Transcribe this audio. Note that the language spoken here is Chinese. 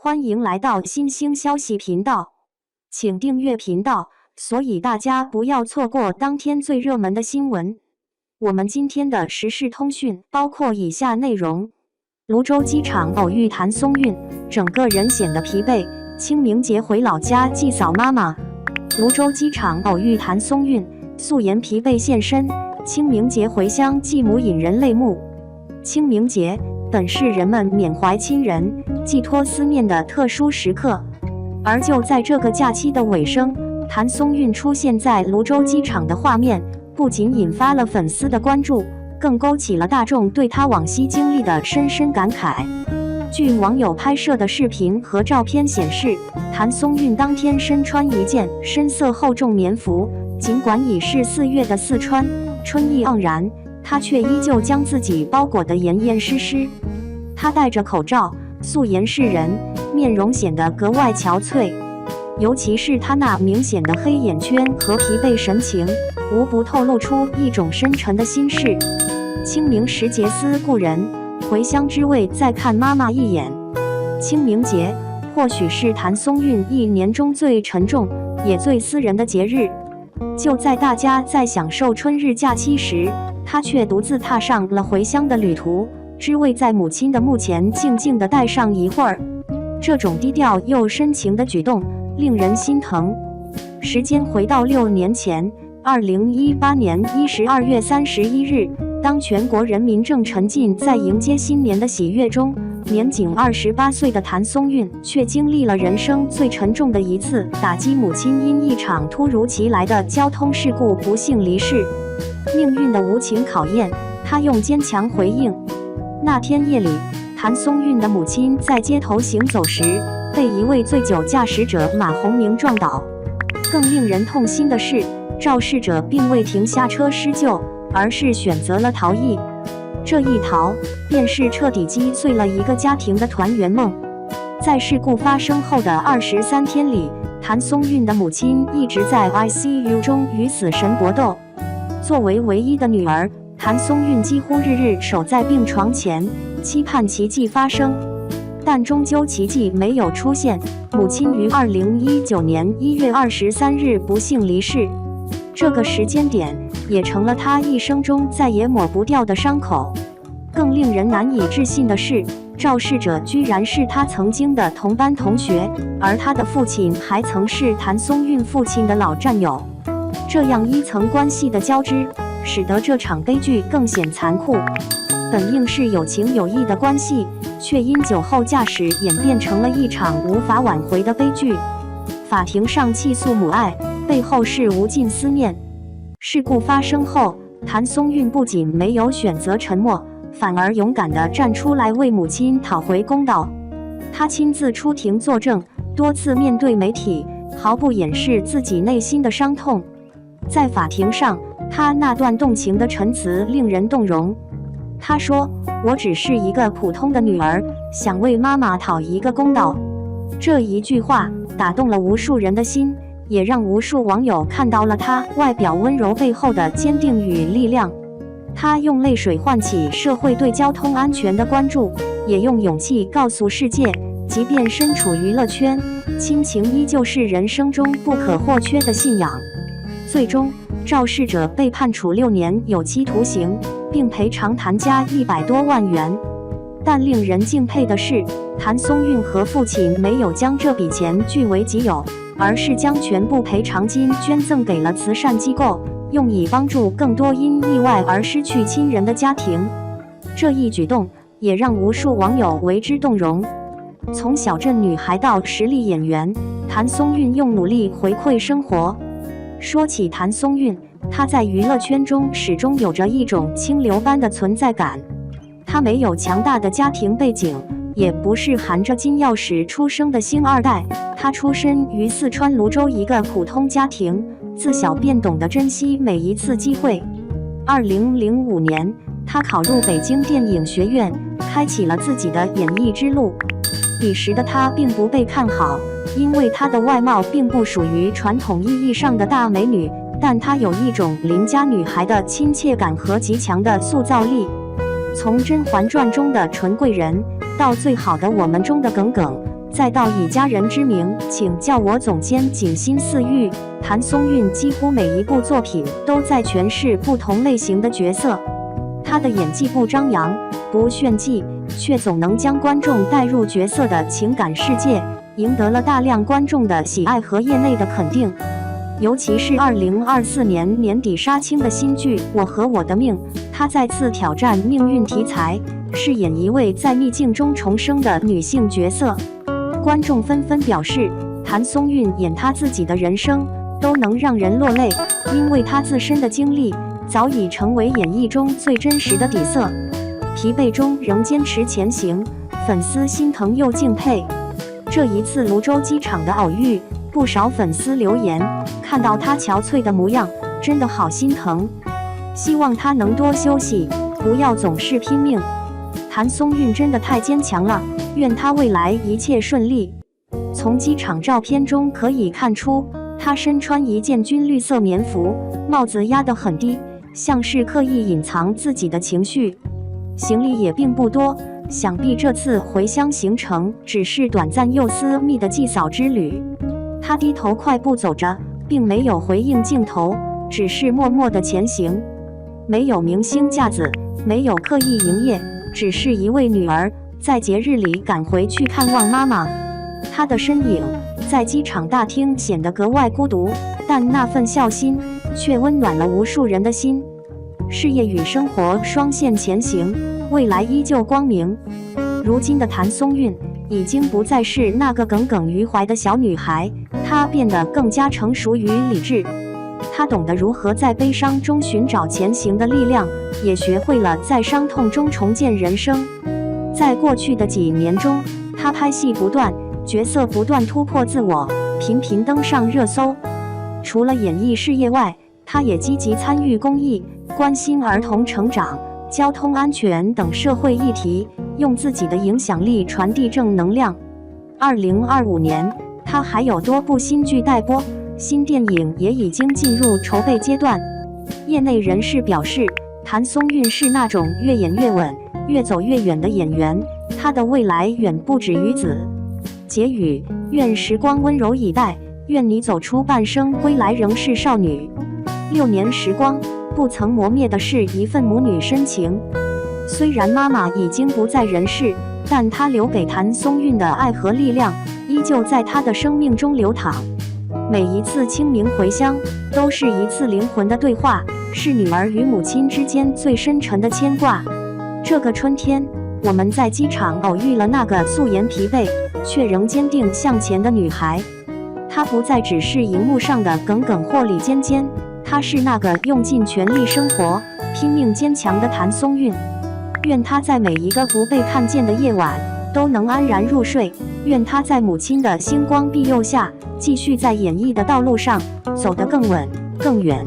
欢迎来到新兴消息频道，请订阅频道，所以大家不要错过当天最热门的新闻。我们今天的时事通讯包括以下内容：泸州机场偶遇谭松韵，整个人显得疲惫，清明节回老家祭扫妈妈。泸州机场偶遇谭松韵，素颜疲惫现身，清明节回乡继母引人泪目。清明节本是人们缅怀亲人、寄托思念的特殊时刻，而就在这个假期的尾声，谭松韵出现在泸州机场的画面，不仅引发了粉丝的关注，更勾起了大众对她往昔经历的深深感慨。据网友拍摄的视频和照片显示，谭松韵当天身穿一件深色厚重棉服，尽管已是4月的四川，春意盎然，她却依旧将自己包裹得严严实实。她戴着口罩，素颜示人，面容显得格外憔悴，尤其是她那明显的黑眼圈和疲惫神情，无不透露出一种深沉的心事。清明时节思故人，回乡之味再看妈妈一眼。清明节或许是谭松韵一年中最沉重也最私人的节日，就在大家在享受春日假期时，她却独自踏上了回乡的旅途，只为在母亲的墓前静静地待上一会儿。这种低调又深情的举动令人心疼。时间回到6年前，2018年12月31日，当全国人民正沉浸在迎接新年的喜悦中，年仅28岁的谭松韵却经历了人生最沉重的一次打击，母亲因一场突如其来的交通事故不幸离世。命运的无情考验，她用坚强回应。那天夜里，谭松韵的母亲在街头行走时，被一位醉酒驾驶者马洪明撞倒。更令人痛心的是，肇事者并未停下车施救，而是选择了逃逸。这一逃，便是彻底击碎了一个家庭的团圆梦。在事故发生后的23天里，谭松韵的母亲一直在 ICU 中与死神搏斗。作为唯一的女儿，谭松韵几乎日日守在病床前，期盼奇迹发生，但终究奇迹没有出现。母亲于2019年1月23日不幸离世，这个时间点也成了她一生中再也抹不掉的伤口。更令人难以置信的是，肇事者居然是她曾经的同班同学，而她的父亲还曾是谭松韵父亲的老战友。这样一层关系的交织，使得这场悲剧更显残酷。本应是有情有义的关系，却因酒后驾驶演变成了一场无法挽回的悲剧。法庭上起诉母爱，背后是无尽思念。事故发生后，谭松韵不仅没有选择沉默，反而勇敢地站出来为母亲讨回公道。她亲自出庭作证，多次面对媒体，毫不掩饰自己内心的伤痛。在法庭上，她那段动情的陈词令人动容。她说：“我只是一个普通的女儿，想为妈妈讨一个公道。”这一句话打动了无数人的心，也让无数网友看到了她外表温柔背后的坚定与力量。她用泪水唤起社会对交通安全的关注，也用勇气告诉世界，即便身处娱乐圈，亲情依旧是人生中不可或缺的信仰。最终，肇事者被判处6年有期徒刑，并赔偿谭家100多万元。但令人敬佩的是，谭松韵和父亲没有将这笔钱据为己有，而是将全部赔偿金捐赠给了慈善机构，用以帮助更多因意外而失去亲人的家庭。这一举动也让无数网友为之动容。从小镇女孩到实力演员，谭松韵用努力回馈生活。说起谭松韵，她在娱乐圈中始终有着一种清流般的存在感。她没有强大的家庭背景，也不是含着金钥匙出生的星二代。她出身于四川泸州一个普通家庭，自小便懂得珍惜每一次机会。2005年，她考入北京电影学院，开启了自己的演艺之路。彼时的她并不被看好，因为她的外貌并不属于传统意义上的大美女，但她有一种邻家女孩的亲切感和极强的塑造力。从《甄嬛传》中的纯贵人，到《最好的我们》中的耿耿，再到以家人之名，请叫我总监锦心似玉。谭松韵几乎每一部作品都在诠释不同类型的角色，她的演技不张扬、不炫技，却总能将观众带入角色的情感世界，赢得了大量观众的喜爱和业内的肯定。尤其是2024年年底杀青的新剧《我和我的命》，她再次挑战命运题材，饰演一位在逆境中重生的女性角色。观众纷纷表示，谭松韵演她自己的人生都能让人落泪，因为她自身的经历早已成为演绎中最真实的底色。疲惫中仍坚持前行，粉丝心疼又敬佩。这一次泸州机场的偶遇，不少粉丝留言，看到她憔悴的模样，真的好心疼，希望她能多休息，不要总是拼命。谭松韵真的太坚强了，愿她未来一切顺利。从机场照片中可以看出，她身穿一件军绿色棉服，帽子压得很低，像是刻意隐藏自己的情绪。行李也并不多，想必这次回乡行程只是短暂又私密的祭扫之旅。她低头快步走着，并没有回应镜头，只是默默地前行。没有明星架子，没有刻意营业，只是一位女儿在节日里赶回去看望妈妈。她的身影在机场大厅显得格外孤独，但那份孝心却温暖了无数人的心。事业与生活双线前行，未来依旧光明。如今的谭松韵已经不再是那个耿耿于怀的小女孩，她变得更加成熟与理智。她懂得如何在悲伤中寻找前行的力量，也学会了在伤痛中重建人生。在过去的几年中，她拍戏不断，角色不断突破自我，频频登上热搜。除了演艺事业外，她也积极参与公益，关心儿童成长、交通安全等社会议题，用自己的影响力传递正能量。2025年，她还有多部新剧待播，新电影也已经进入筹备阶段。业内人士表示，谭松韵是那种越演越稳、越走越远的演员，她的未来远不止于此。结语：愿时光温柔以待，愿你走出半生归来仍是少女。6年时光，不曾磨灭的是一份母女深情。虽然妈妈已经不在人世，但她留给谭松韵的爱和力量，依旧在她的生命中流淌。每一次清明回乡，都是一次灵魂的对话，是女儿与母亲之间最深沉的牵挂。这个春天，我们在机场偶遇了那个素颜疲惫，却仍坚定向前的女孩。她不再只是荧幕上的耿耿或李尖尖，她是那个用尽全力生活、拼命坚强的谭松韵。愿她在每一个不被看见的夜晚都能安然入睡，愿她在母亲的星光庇佑下，继续在演艺的道路上走得更稳、更远。